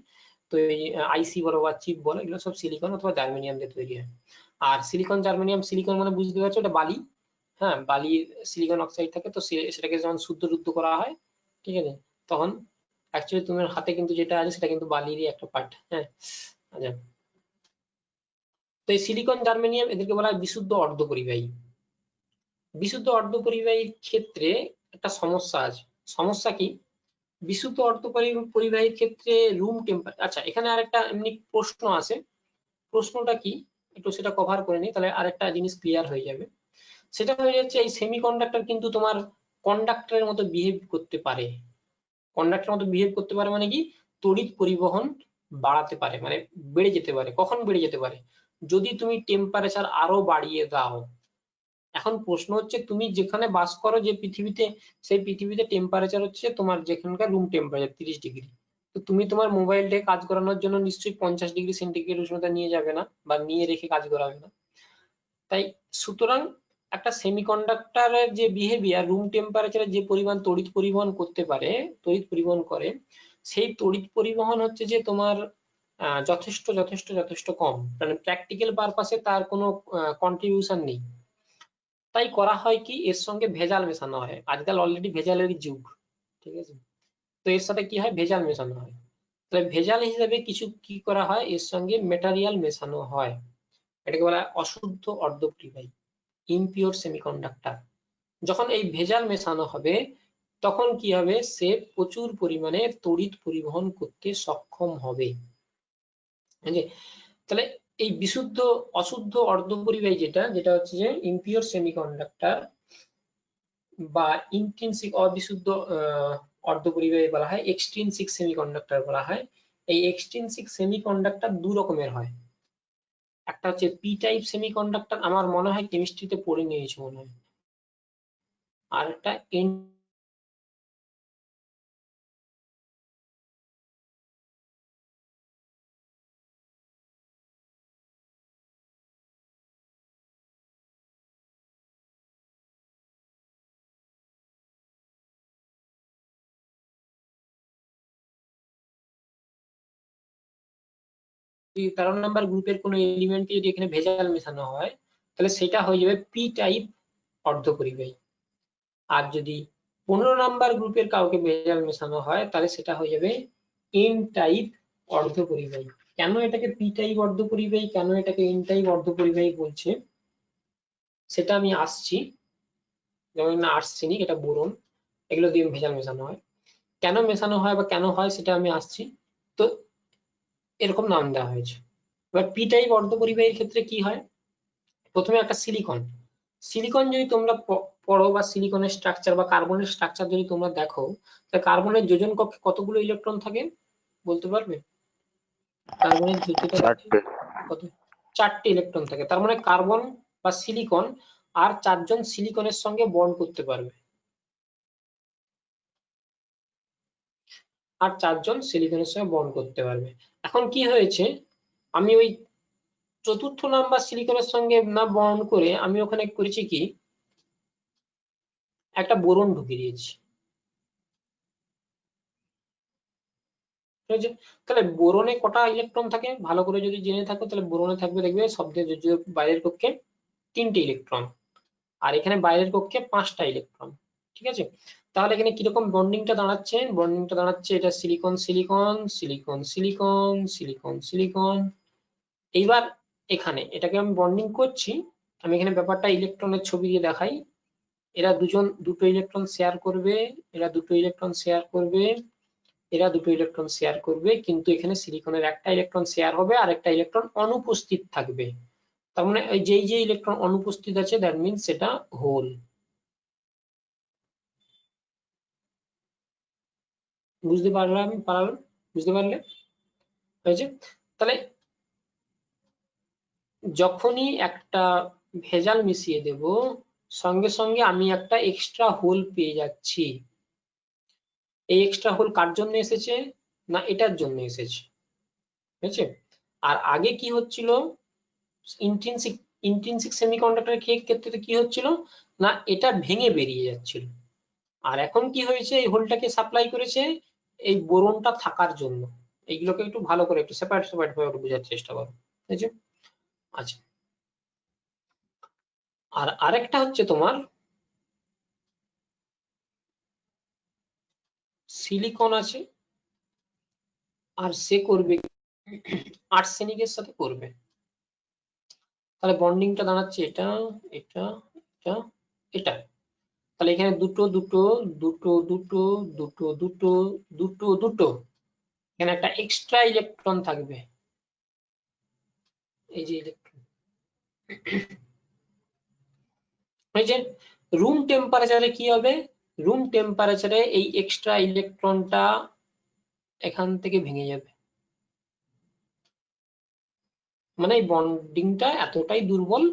তো এই আইসি বলো বা চিপ বলো, এগুলো সব সিলিকন অথবা জার্মেনিয়াম দিয়ে তৈরি হয়। আর সিলিকন, জার্মেনিয়াম, সিলিকন মানে বুঝতে পারছো এটা বালি। হ্যাঁ, বালির সিলিকন অক্সাইড থাকে, তো সেটাকে যখন শুদ্ধ করা হয়, ঠিক আছে, তখন অ্যাকচুয়ালি তোমার হাতে কিন্তু যেটা আছে সেটা কিন্তু বালিরই একটা পার্ট। হ্যাঁ, আচ্ছা, তো এই সিলিকন, জার্মেনিয়াম এদেরকে বলা হয় বিশুদ্ধ অর্ধপরিবাহী। বিশুদ্ধ অর্ধপরিবাহীর ক্ষেত্রে একটা সমস্যা আছে। সমস্যা কি? বিশুদ্ধ অর্ধপরিবাহীর ক্ষেত্রে রুম টেম্পারেচার। আচ্ছা, এখানে আরেকটা এমনি প্রশ্ন আছে, প্রশ্নটা কি একটু সেটা কভার করে নিই, তাহলে আরেকটা জিনিস ক্লিয়ার হয়ে যাবে। সেটা হয়ে যাচ্ছে এই সেমিকন্ডাক্টর কিন্তু তোমার কন্ডাক্টরের মতো বিহেভ করতে পারে। কন্ডাক্টরের মতো বিহেভ করতে পারে মানে কি? তড়িৎ পরিবহন বাড়াতে পারে, মানে বেড়ে যেতে পারে। কখন বেড়ে যেতে পারে? যদি তুমি টেম্পারেচার আরো বাড়িয়ে দাও। এখন প্রশ্ন হচ্ছে তুমি যেখানে বাস করো যে পৃথিবীতে, সেই পৃথিবীতে টেম্পারেচার হচ্ছে তোমার যেখানকার রুম টেম্পারেচার 30°। তো তুমি তোমার মোবাইলটাকে কাজ করানোর জন্য নিশ্চয়ই 50°C উষ্ণতা নিয়ে যাবে না, বা নিয়ে রেখে কাজ করাবে না। তাই সুতরাং একটা সেমিকন্ডাক্টরের যে বিহেভিয়ার, রুম টেম্পারেচারে যে পরিমাণ তড়িৎ পরিবহন করতে পারে, তড়িৎ পরিবহন করে, সেই তড়িৎ পরিবহন হচ্ছে যে তোমার যথেষ্ট যথেষ্ট যথেষ্ট কম, মানে প্র্যাকটিক্যাল পারপাসে তার কোনো কন্ট্রিবিউশন নেই। তাই করা হয় কি, এর সঙ্গে ভেজাল মেশানো হয়। আজকাল অলরেডি ভেজালেরই যুগ, ঠিক আছে, তো এর সাথে কি হয়? ভেজাল মেশানো হয়। তাহলে ভেজাল হিসেবে কিছু কি করা হয়, এর সঙ্গে মেটারিয়াল মেশানো হয়, এটাকে বলা হয় অশুদ্ধ অর্ধপরিবাহী, ইমপিওর সেমিকন্ডাক্টর। যখন এই ভেজাল মেশানো হবে, তখন কি হবে? সে প্রচুর পরিমাণে তড়িৎ পরিবহন করতে সক্ষম হবে। তাহলে এই বিশুদ্ধ অশুদ্ধ অর্ধপরিবাহী যেটা যেটা হচ্ছে যে ইমপিওর সেমিকন্ডাক্টর বা ইন্ট্রিনসিক অবিশুদ্ধ অর্ধপরিবাহী বলা হয়, এক্সট্রিনসিক সেমিকন্ডাক্টর বলা হয়। এই এক্সট্রিনসিক সেমিকন্ডাক্টর দু রকমের হয়। একটা হচ্ছে পি টাইপ সেমিকন্ডাক্টর, আমার মনে হয় কেমিস্ট্রিতে পড়ে নিয়েছি মনে হয়, আর একটা এন 13 নাম্বার গ্রুপের কোনো এলিমেন্টকে যদি এখানে ভেজাল মেশানো হয় তাহলে সেটা হয়ে যাবে পি টাইপ অর্ধপরিবাহী। আর যদি 15 নাম্বার গ্রুপের কাউকে ভেজাল মেশানো হয় তাহলে সেটা হয়ে যাবে এন টাইপ অর্ধপরিবাহী। কেন এটাকে পি টাইপ অর্ধপরিবাহী, কেন এটাকে এন টাইপ অর্ধপরিবাহী বলছে সেটা আমি আসছি। যেমন আর্সেনিক, এটা বোরন, এগুলো দিয়ে ভেজাল মেশানো হয়। কেন মেশানো হয় বা কেন হয় সেটা আমি আসছি। তো এরকম নাম দেওয়া হয়েছে। এবার পি টাইপ অর্ধপরিবাহীর ক্ষেত্রে কি হয়, প্রথমে একটা সিলিকন, সিলিকন যদি তোমরা পড়ো বা সিলিকনের স্ট্রাকচার বা কার্বনের স্ট্রাকচার যদি তোমরা দেখো, তাহলে কার্বনের যোজন কক্ষে কতগুলো ইলেকট্রন থাকে বলতে পারবে? কার্বনের যোজ্যতা কক্ষে কত? 4টে ইলেকট্রন থাকে। তার মানে কার্বন বা সিলিকন আর 4জন সিলিকনের সঙ্গে বন্ড করতে পারবে, আর 4জন সিলিকনের সঙ্গে বন্ড করতে পারবে। এখন কি হয়েছে, আমি ওই 4র্থ নাম্বার সিলিকনের সঙ্গে না বন্ড করে আমি ওখানে করেছি কি, একটা বোরন ঢুকিয়ে দিয়েছি। তাহলে বোরনে কটা ইলেকট্রন থাকে ভালো করে যদি জেনে থাকো, তাহলে বোরনে থাকবে দেখবে শব্দের বাইরের কক্ষে 3টে ইলেকট্রন, আর এখানে বাইরের কক্ষে 5টা ইলেকট্রন। ঠিক আছে, তাহলে এখানে কিরকম বন্ডিংটা দাঁড়াচ্ছে? বন্ডিংটা দাঁড়াচ্ছে এটা silicon silicon silicon silicon silicon silicon. এইবার এখানে এটাকে আমি বন্ডিং করছি, আমি এখানে ব্যাপারটা ইলেকট্রনের ছবি দিয়ে দেখাই। এরা দুটো ইলেকট্রন শেয়ার করবে, এরা দুটো ইলেকট্রন শেয়ার করবে, এরা দুটো ইলেকট্রন শেয়ার করবে, কিন্তু এখানে সিলিকনের একটা ইলেকট্রন শেয়ার হবে আর একটা ইলেকট্রন অনুপস্থিত থাকবে। তার মানে যেই যে ইলেকট্রন অনুপস্থিত আছে দ্যাট মিন্স সেটা হোল। বুঝতে পারলাম? বুঝতে পারলে হয়েছে? তাহলে যখনই একটা ভেজাল মিশিয়ে দেব সঙ্গে সঙ্গে আমি একটা এক্সট্রা হোল পেয়ে যাচ্ছি। এই এক্সট্রা হোল কার জন্য এসেছে? না এটার জন্য এসেছে। ঠিক আছে, আর আগে কি হচ্ছিল, ইন্ট্রিনসিক সেমিকন্ডাক্টরের ক্ষেত্রে কি হচ্ছিল না এটা ভেঙে বেরিয়ে যাচ্ছিল। আর এখন কি হয়েছে, এই হোলটাকে সাপ্লাই করেছে এই বোরনটা থাকার জন্য। এইগুলোকে একটু ভালো করে একটু সেপারেট ভাবে বোঝার চেষ্টা করো। ঠিক আছে, আচ্ছা। আর আরেকটা হচ্ছে তোমার সিলিকন আছে, আর সে করবে আর্সেনিকের সাথে করবে, তাহলে বন্ডিংটা দাঁড়াচ্ছে এটা এটা এটা এটা। তাহলে এখানে দুটো দুটো দুটো দুটো দুটো দুটো দুটো দুটো, এখানে একটা এক্সট্রা ইলেকট্রন থাকবে, এই যে ইলেকট্রন। এই যে রুম টেম্পারেচারে কি হবে, রুম টেম্পারেচারে এই এক্সট্রা ইলেকট্রনটা এখান থেকে ভেঙে যাবে। মানে এই বন্ডিংটা এতটাই দুর্বল,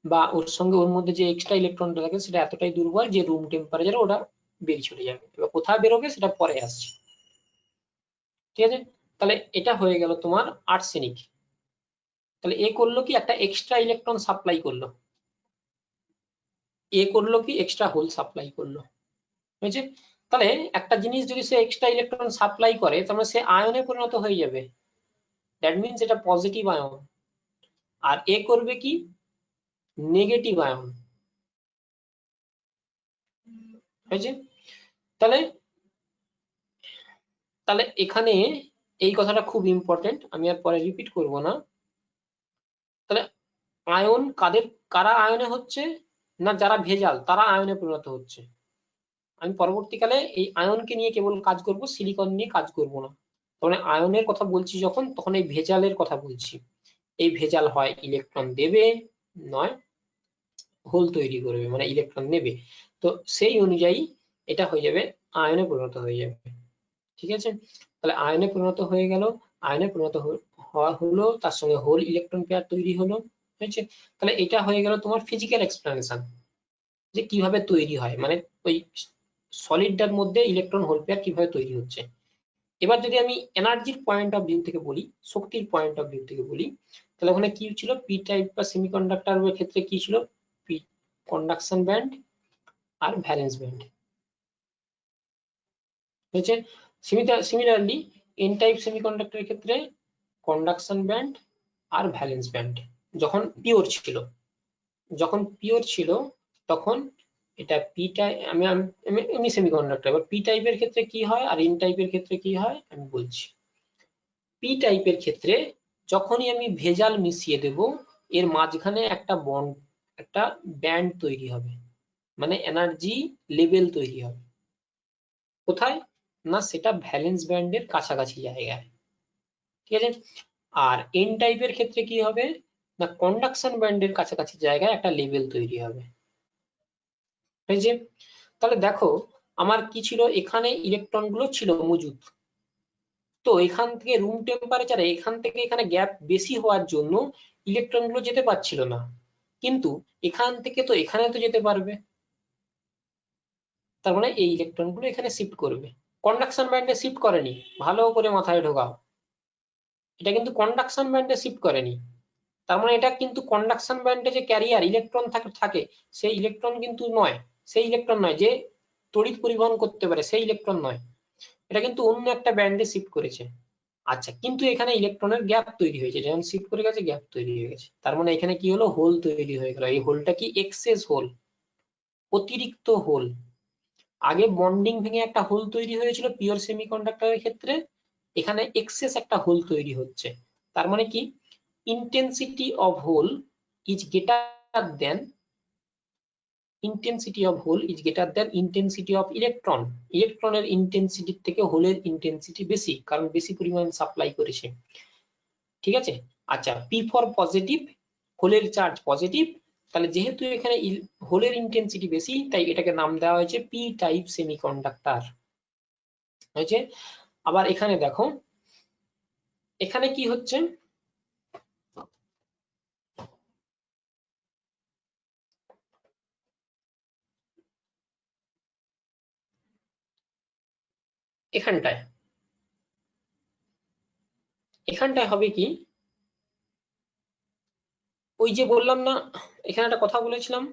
বা ওর সঙ্গে ওর মধ্যে যে এক্সট্রা ইলেকট্রনটা থাকে সেটা এতটাই দুর্বল যে রুম টেম্পারেচারে ওটা বেরিয়ে চলে যাবে। এবার কোথায় বেরোবে সেটা পরে আসছে। ঠিক আছে, তাহলে এটা হয়ে গেল তোমার আর্সেনিক। তাহলে এ করলো কি, একটা এক্সট্রা ইলেকট্রন সাপ্লাই করলো, এ করলো কি এক্সট্রা হোল সাপ্লাই করলো। বুঝেছে? তাহলে একটা জিনিস যদি সে এক্সট্রা ইলেকট্রন সাপ্লাই করে তাহলে সে আয়নে পরিণত হয়ে যাবে, দ্যাট মিনস এটা পজিটিভ আয়ন। আর এ করবে কি নেগেটিভ আয়ন। হয়েছে? তাহলে তাহলে এখানে এই কথাটা খুব ইম্পর্টেন্ট, আমি আর পরে রিপিট করব না। তাহলে আয়ন কারা আয়নে হচ্ছে না, যারা ভেজাল তারা আয়নে পরিণত হচ্ছে। আমি পরবর্তীকালে এই আয়নকে নিয়ে কেবল কাজ করব, সিলিকন নিয়ে কাজ করব না। মানে আয়নের কথা বলছি যখন, তখন এই ভেজালের কথা বলছি। এই ভেজাল হয় ইলেকট্রন দেবে, নয় হোল তৈরি করবে, মানে ইলেকট্রন নেবে। তো সেই অনুযায়ী এটা হয়ে যাবে আয়নে পরিণত হয়ে যাবে। ঠিক আছে, তাহলে আয়নে পরিণত হয়ে গেল, আয়নে পরিণত হওয়া হলো, তার সঙ্গে হোল ইলেকট্রন পেয়ার তৈরি হলো। হয়েছে? তাহলে এটা হয়ে গেল তোমার ফিজিক্যাল এক্সপ্লেনেশন, যে কিভাবে তৈরি হয়, মানে ওই সলিডটার মধ্যে ইলেকট্রন হোল পেয়ার কিভাবে তৈরি হচ্ছে। এবার যদি আমি এনার্জির পয়েন্ট অফ ভিউ থেকে বলি, শক্তির পয়েন্ট অফ ভিউ থেকে বলি, তাহলে ওখানে কি ছিল, পি টাইপ বা সেমিকন্ডাক্টরের ক্ষেত্রে কি ছিল, পি কন্ডাকশন ব্যান্ড আর ভ্যালেন্স ব্যান্ড। হয়েছে? সিমিলারলি এন টাইপ সেমিকন্ডাক্টরের ক্ষেত্রে কন্ডাকশন ব্যান্ড আর ভ্যালেন্স ব্যান্ড যখন পিওর ছিল। যখন পিওর ছিল তখন এটা পি টাইপ, আমি সেমিকন্ডাক্টর। এবার পি টাইপের ক্ষেত্রে কি হয় আর এন টাইপের ক্ষেত্রে কি হয় আমি বলছি। পি টাইপের ক্ষেত্রে যখনই আমি ভেজাল মিশিয়ে দেব এর মাঝখানে একটা বন্ড, একটা ব্যান্ড তৈরি হবে, মানে এনার্জি লেভেল তৈরি হবে। কোথায় না, সেটা ভ্যালেন্স ব্যান্ডের কাছাকাছি জায়গায়, ঠিক আছে। আর এন টাইপের ক্ষেত্রে কি হবে না, কন্ডাকশন ব্যান্ডের কাছাকাছি জায়গায় একটা লেভেল তৈরি হবে। হয়েছে? তাহলে দেখো আমার কি ছিল, এখানে ইলেকট্রন গুলো ছিল মজুদ, তো এখান থেকে রুম টেম্পারেচারে এখান থেকে এখানে গ্যাপ বেশি হওয়ার জন্য ইলেকট্রন গুলো যেতে পারছিল না, কিন্তু এখান থেকে তো এখানে তো যেতে পারবে, তার মানে এই ইলেকট্রন গুলো এখানে শিফট করবে। কন্ডাকশন ব্যান্ডে শিফট করেনি, ভালো করে মাথায় ঢোকাও, এটা কিন্তু কন্ডাকশন ব্যান্ডে শিফট করেনি। তার মানে এটা কিন্তু কন্ডাকশন ব্যান্ডে যে ক্যারিয়ার ইলেকট্রন থাকে সেই ইলেকট্রন কিন্তু নয়, সেই ইলেকট্রন নয় যে তড়িৎ পরিবহন করতে পারে, সেই ইলেকট্রন নয়, এটা কিন্তু অন্য একটা ব্যান্ডে শিফট করেছে। আচ্ছা, কিন্তু এখানে ইলেকট্রনের গ্যাপ তৈরি হয়েছে, যখন শিফট করে গেছে গ্যাপ তৈরি হয়ে গেছে, তার মানে এখানে কি হলো, হোল তৈরি হয়ে গেল। এই হোলটা কি এক্সেস হোল, অতিরিক্ত হোল। আগে বন্ডিং ভেঙে একটা হোল তৈরি হয়েছিল পিওর সেমিকন্ডাক্টরের ক্ষেত্রে, এখানে এক্সেস একটা হোল তৈরি হচ্ছে। তার মানে কি, intensity of hole is greater than intensity of hole is greater than intensity of electron. ইলেকট্রনের ইন্টেন্সিটি থেকে হোলের ইন্টেন্সিটি বেশি, কারণ বেশি পরিমাণ সাপ্লাই করেছে, ঠিক আছে। আচ্ছা, পি ফর পজিটিভ, হোলের চার্জ পজিটিভ, তাহলে যেহেতু এখানে হোলের ইন্টেন্সিটি বেশি তাই এটাকে নাম দেওয়া হয়েছে পি টাইপ সেমিকন্ডাক্টর হয়েছে। আবার এখানে দেখো, এখানে কি হচ্ছে, এখানটায় হবে কি, ওই যে বললাম না, এখানে একটা কথা বলেছিলাম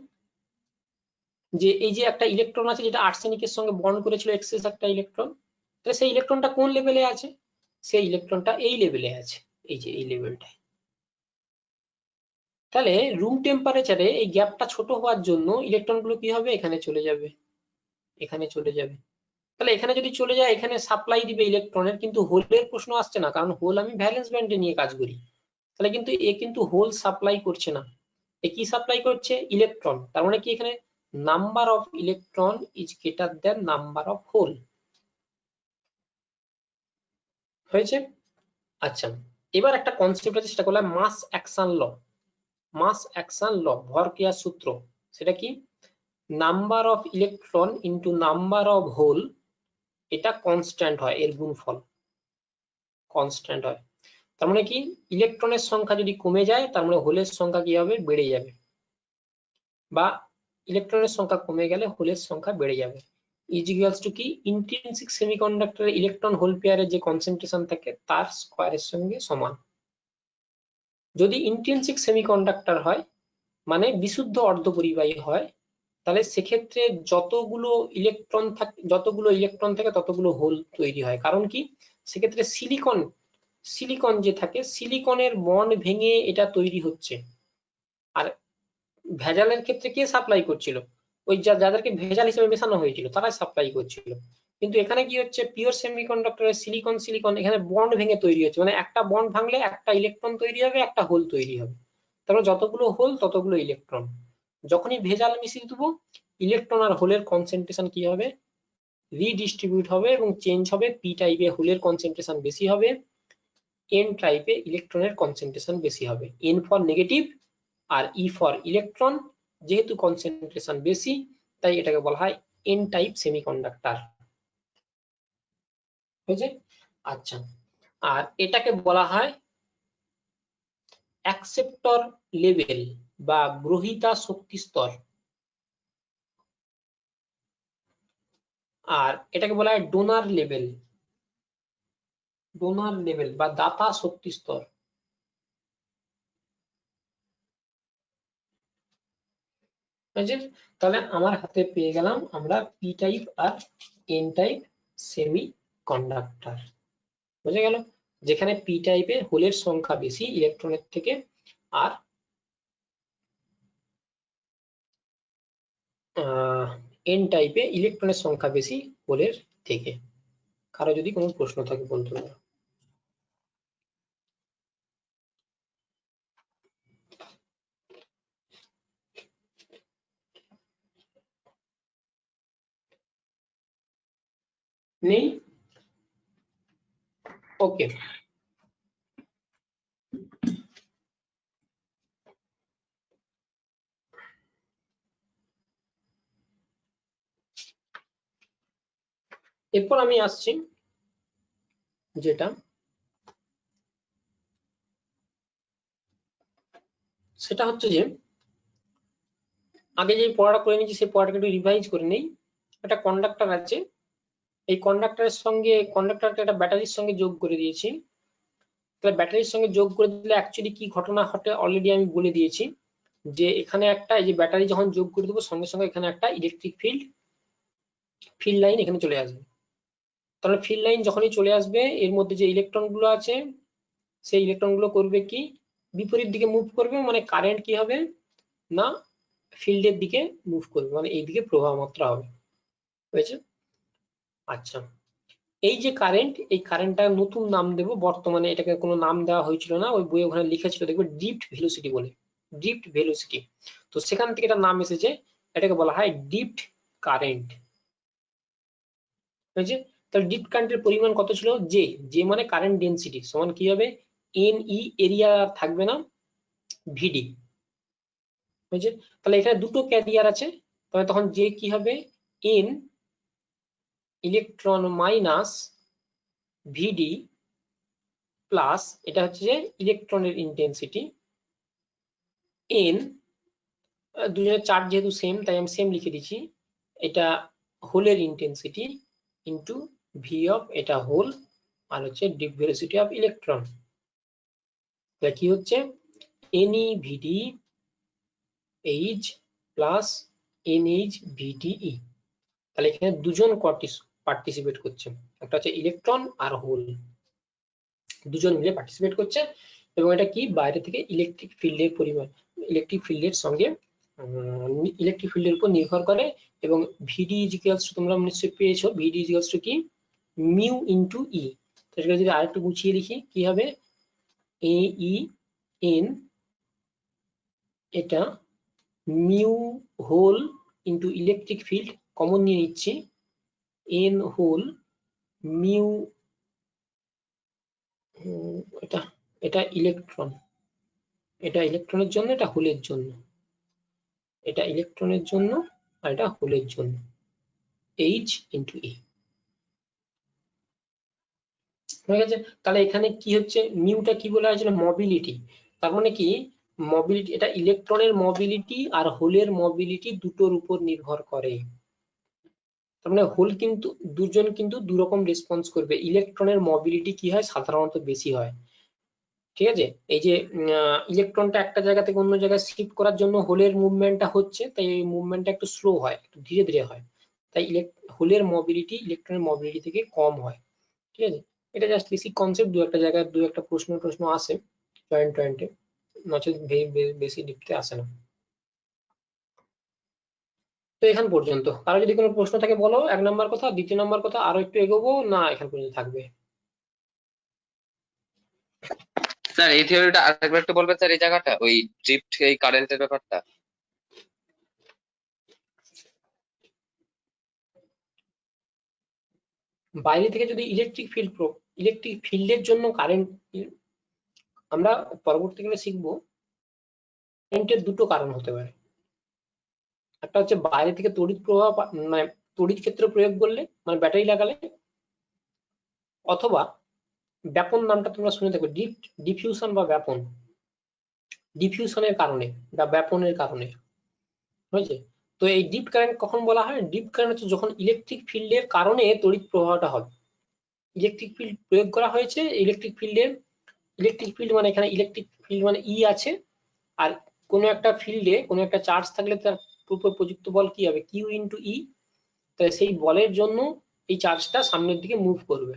যে এই যে একটা ইলেকট্রন আছে যেটা আর্সেনিকের সঙ্গে বন্ড করেছিল এক্সেস একটা ইলেকট্রন, তাহলে সেই ইলেকট্রনটা কোন লেভেলে আছে, সেই ইলেকট্রনটা এই লেভেলে আছে, এই যে এই লেভেলটায়। তাহলে রুম টেম্পারেচারে এই গ্যাপটা ছোট হওয়ার জন্য ইলেকট্রনগুলো কি হবে, এখানে চলে যাবে, এখানে চলে যাবে। তাহলে এখানে যদি চলে যায় এখানে সাপ্লাই দিবে ইলেকট্রনের, কিন্তু হোলের প্রশ্ন আসছে না, কারণ হোল আমি ভ্যালেন্স ব্যান্ডে নিয়ে কাজ করি। তাহলে কিন্তু এ কিন্তু হোল সাপ্লাই করছে না, এ কি সাপ্লাই করছে, ইলেকট্রন। তার মানে কি, এখানে number of electron is greater than number of hole হয়েছে। আচ্ছা, এবার একটা কনসেপ্ট আছে, সেটা বলা মাস অ্যাকশন ল। মাস অ্যাকশন ল, ভর ক্রিয়ার সূত্র, সেটা কি, number of electron into number of hole, এটা কনস্ট্যান্ট হয়, এর গুণফল কনস্ট্যান্ট হয়। তার মানে কি, ইলেকট্রনের সংখ্যা যদি কমে যায় তার মানে হোলের সংখ্যা কি হবে, বেড়ে যাবে, বা ইলেকট্রনের সংখ্যা কমে গেলে হোলের সংখ্যা বেড়ে যাবে। ইজ ইকুয়ালস টু কি, ইন্ট্রিনসিক সেমিকন্ডাক্টরে ইলেকট্রন হোল পেয়ারের যে কনসেন্ট্রেশন থাকে তার স্কয়ারের সঙ্গে সমান। যদি ইন্ট্রিনসিক সেমিকন্ডাক্টর হয় মানে বিশুদ্ধ অর্ধপরিবাহী হয়, তাহলে সেক্ষেত্রে যতগুলো ইলেকট্রন থাকে ততগুলো হোল তৈরি হয়। কারণ কি, সেক্ষেত্রে সিলিকন যে থাকে, সিলিকনের বন্ড ভেঙে এটা তৈরি হচ্ছে। আর ভেজালের ক্ষেত্রে কে সাপ্লাই করছিল, ওই যাদেরকে ভেজাল হিসেবে মেশানো হয়েছিল তারাই সাপ্লাই করছিল। কিন্তু এখানে কি হচ্ছে, পিওর সেমিকন্ডাক্টরের সিলিকন এখানে বন্ড ভেঙে তৈরি হচ্ছে, মানে একটা বন্ড ভাঙলে একটা ইলেকট্রন তৈরি হবে, একটা হোল তৈরি হবে। তারপরে যতগুলো হোল ততগুলো ইলেকট্রন। যখনই ভেজাল মিশিয়ে দেবো, ইলেকট্রন আর হোলের কনসেন্ট্রেশন কি হবে, রিডিস্ট্রিবিউট হবে এবং চেঞ্জ হবে। পি টাইপে হোলের কনসেন্ট্রেশন বেশি হবে, এন টাইপে ইলেকট্রনের কনসেন্ট্রেশন বেশি হবে। এন ফর নেগেটিভ আর ই ফর ইলেকট্রন, যেহেতু কনসেন্ট্রেশন বেশি তাই এটাকে বলা হয় এন টাইপ সেমিকন্ডাক্টর হয়েছে। আচ্ছা, আর এটাকে বলা হয় অ্যাকসেপ্টর লেভেল বা গ্রহীতা শক্তি স্তর, আর এটাকে বলা হয় ডোনার লেভেল বা দাতা শক্তি স্তর। তাহলে আমার হাতে পেয়ে গেলাম আমরা পি টাইপ আর এন টাইপ সেমি কন্ডাক্টর, বুঝে গেল। যেখানে পি টাইপে হোলের সংখ্যা বেশি ইলেকট্রনের থেকে, আর এন টাইপে ইলেকট্রনের সংখ্যা বেশি হোলের থেকে। কারো যদি কোনো প্রশ্ন থাকে বন্ধুরা। নেই? ওকে, এরপর আমি আসছি যেটা সেটা হচ্ছে যে আগে যে পড়াটা করে নিয়েছি সেই পড়াটাকে একটু রিভাইজ করে নেই। একটা কন্ডাক্টর আছে, এই কন্ডাক্টরের সঙ্গে কন্ডাক্টরকে একটা ব্যাটারির সঙ্গে যোগ করে দিয়েছি। তাহলে ব্যাটারির সঙ্গে যোগ করে দিলে অ্যাকচুয়ালি কি ঘটনা ঘটে অলরেডি আমি বলে দিয়েছি, যে এখানে একটা এই যে ব্যাটারি যখন যোগ করে দেবো সঙ্গে সঙ্গে এখানে একটা ইলেকট্রিক ফিল্ড লাইন এখানে চলে আসবে। তাহলে ফিল্ড লাইন যখনই চলে আসবে এর মধ্যে যে ইলেকট্রন গুলো আছে সেই ইলেকট্রন গুলো করবে কি, বিপরীত দিকে মুভ করবে, মানে কারেন্ট কি হবে না ফিল্ডের দিকে মুভ করবে, মানে এই দিকে প্রবাহ মাত্রা হবে। হয়েছে? আচ্ছা, এই যে কারেন্ট, এই কারেন্টটা নতুন নাম দেব, বর্তমানে এটাকে কোনো নাম দেওয়া হয়েছিল না, ওই বইয়ে ওখানে লিখেছিল দেখবে ড্রিফট ভেলোসিটি বলে, ড্রিফট ভেলোসিটি। তো সেখান থেকে এটা নাম এসেছে, এটাকে বলা হয় ড্রিফট কারেন্ট। হয়েছে? তাহলে ড্রিফট কারেন্টের পরিমাণ কত ছিল, যে মানে কারেন্ট ডেনসিটি সমান কি হবে এন ই, এরিয়া থাকবে না, ভিডি। হয়েছে? তাহলে এখানে দুটো ক্যারিয়ার আছে, তাহলে তখন যে কি হবে এন ইলেকট্রন মাইনাস ভিডি প্লাস, এটা হচ্ছে যে ইলেকট্রনের ইন্টেন্সিটি, এন দুজনের চার্জ যেহেতু সেম তাই আমি সেম লিখে দিচ্ছি, এটা হোলের ইন্টেন্সিটি ইন্টু ভি অফ এটা হোল, আর হচ্ছে ডিপ ভেলোসিটি অফ ইলেকট্রন। তাহলে কি হচ্ছে এনই ভিডি এইচ প্লাস এনএইচ ভিডিই। তাহলে এখানে দুজন পার্টিসিপেট করছে, একটা হচ্ছে ইলেকট্রন আর হোল, দুজন মিলে পার্টিসিপেট করছে। এবং এটা কি বাইরে থেকে ইলেকট্রিক ফিল্ডের পরিমাণ, ইলেকট্রিক ফিল্ডের সঙ্গে ইলেকট্রিক ফিল্ডের উপর নির্ভর করে। এবং ভিডি ইজিক্যালস তোমরা নিশ্চয়ই পেয়েছো, ভিডি ইজিক্যালস টু কি মিউ ইনটু ই। সেটাকে যদি আরেকটু গুছিয়ে লিখি কি হবে এ ই এন, এটা mu hole into electric field common নিয়ে নিচ্ছি, এন হোল মিউ, এটা এটা ইলেকট্রন, এটা ইলেকট্রনের জন্য, এটা হোলের জন্য, এটা ইলেকট্রনের জন্য আর এটা হোলের জন্য, এইচ ইন্টু ই। ঠিক আছে? তাহলে এখানে কি হচ্ছে মিউটা কি বলা হয়েছিল মোবিলিটি, তার মানে কি মোবিলিটি, এটা ইলেকট্রনের মোবিলিটি আর হোলের মোবিলিটি দুটোর উপর নির্ভর করে। তার মানে হোল কিন্তু দুজন কিন্তু দুরকম রেসপন্স করবে, ইলেকট্রনের মোবিলিটি কি হয় সাধারণত বেশি হয়। ঠিক আছে? এই যে ইলেকট্রনটা একটা জায়গা থেকে অন্য জায়গায় শিফট করার জন্য হোলের মুভমেন্টটা হচ্ছে, তাই এই মুভমেন্টটা একটু স্লো হয়, একটু ধীরে ধীরে হয়, তাই হোলের মোবিলিটি ইলেকট্রনের মোবিলিটি থেকে কম হয়। ঠিক আছে? এটা জাস্ট বেসিক কনসেপ্ট, দু একটা জায়গায় দু একটা প্রশ্ন আসে জয়েন্টে, নচেত বেশি ডিপতে আসে না। তো এখান পর্যন্ত, কারো যদি কোনো প্রশ্ন থাকে বলো, 1 নম্বর কথা। 2 নম্বর কথা আরো একটু এগোবো না এখান পর্যন্ত থাকবে? স্যার এই থিওরিটা আরেকবার একটু বলবেন স্যার, এই জায়গাটা ওই ড্রিফট এই কারেন্টের ব্যাপারটা। বাইরে থেকে যদি ইলেকট্রিক ফিল্ডের জন্য কারেন্ট, আমরা পরবর্তীকালে শিখবো কারেন্টের দুটো কারণ হতে পারে। একটা হচ্ছে বাইরে থেকে তড়িৎ প্রবাহ মানে তড়িৎ ক্ষেত্র প্রয়োগ করলে, মানে ব্যাটারি লাগালে, অথবা ব্যাপন নামটা তোমরা শুনে থাকবে, ডিফিউশন বা ব্যাপন, ডিফিউশনের কারণে বা ব্যাপনের কারণে। হয়েছে? তো এই ডিপ কারেন্ট কখন বলা হয়, ডিপ কারেন্ট হচ্ছে যখন ইলেকট্রিক ফিল্ডের কারণে তড়িৎ প্রবাহটা হবে, ইলেকট্রিক ফিল্ড প্রয়োগ করা হয়েছে, ইলেকট্রিক ফিল্ড মানে এখানে ইলেকট্রিক ফিল্ড মানে ই আছে, আর কোনো একটা ফিল্ডে কোনো একটা চার্জ থাকলে তার উপর প্রযুক্ত বল কি হবে কিউ ইন্টু ই। তাহলে সেই বলের জন্য এই চার্জটা সামনের দিকে মুভ করবে।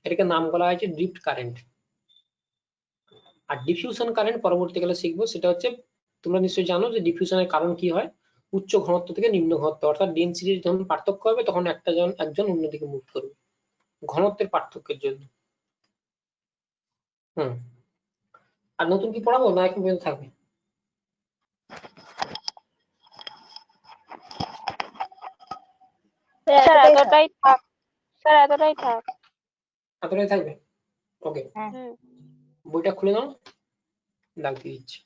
এটাকে নাম বলা হয়েছে ড্রিফট কারেন্ট। আর ডিফিউশন কারেন্ট পরবর্তীকালে শিখবো, সেটা হচ্ছে তোমরা নিশ্চয়ই জানো যে ডিফিউশনের কারণ কি হয়, উচ্চ ঘনত্ব থেকে নিম্ন ঘনত্ব, অর্থাৎ ডেনসিটির যখন পার্থক্য হবে তখন একজন অন্যদিকে মুভ করবে ঘনত্বের পার্থক্যের জন্য। আর নতুন কি পড়াবো না এখন পর্যন্ত থাকবে? স্যার এতটাই থাক, স্যার এতটাই থাক। এতটাই থাকবে, ওকে। বইটা খুলে নাও, দাগ দিয়ে দিচ্ছি।